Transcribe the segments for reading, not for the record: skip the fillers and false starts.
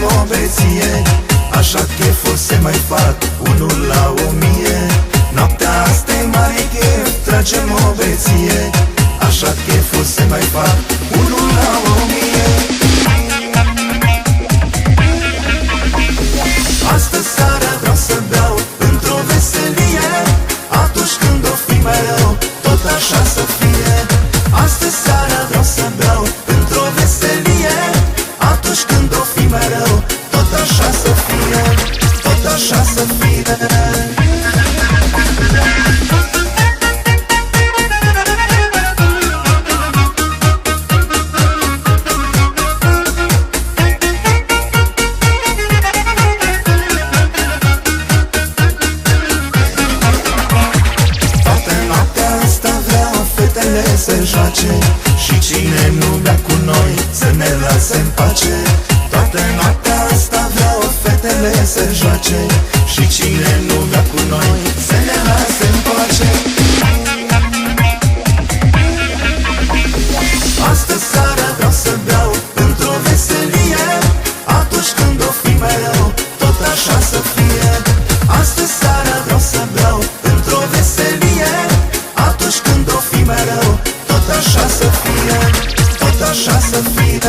o beție, așa cheful se mai fac unul la 1000. Noaptea asta e mare chef, tragem o beție, așa cheful se mai fac unul la 1000. Astă seară vreau să beau într-o veselie, atunci când o fi mai rău, tot așa să fie. Astă seară vreau să beau într-o veselie, atunci când o fi mai rău, tot așa să fie, tot așa să fie. Să joace și cine nu bea cu noi să ne lase în pace. Toată noaptea asta vreau fetele să joace și cine nu bea cu noi să ne lase în pace. Astă seară vreau să beau într-o veselie, atunci când o fi mai rău, tot așa să fie. Astă seară vreau să beau într-o veselie, atunci când o fi mai rău, tot așa să fie, tot așa să fie.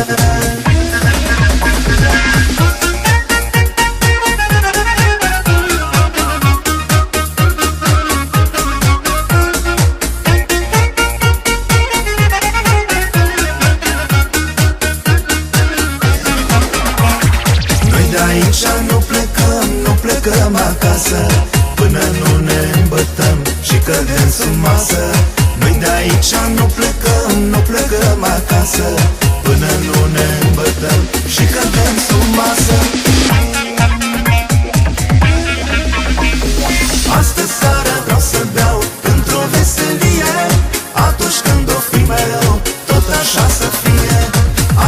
Noi de aici nu plecăm, nu plecăm acasă, până nu ne îmbătăm și cădem sub masă. Noi de aici nu plecăm, nu plecăm acasă, până nu ne îmbătăm și cădem sub masă. Astă seară vreau să beau într-o veselie, atunci când o fi mai rău, tot așa să fie.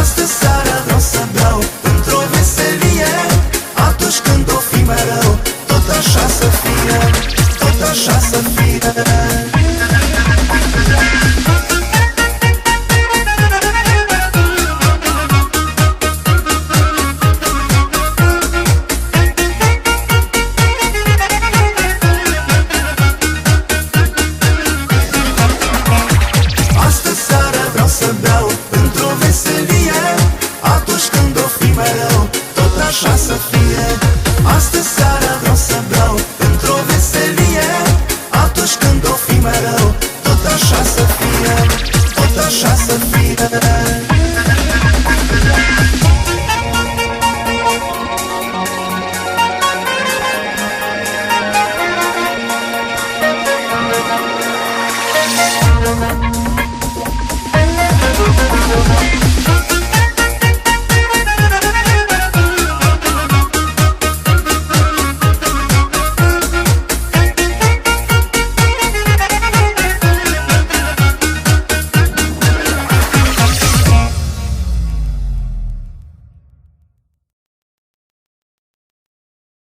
Astă seară vreau să beau într-o veselie, atunci când o fi mai rău, tot așa să fie, tot așa să fie. Astă seară vreau să beau într-o veselie, atunci când o fi mai rău, tot așa să fie. Astă seară vreau să beau într-o veselie, atunci când o fi mai rău, tot așa să fie, tot așa să fie.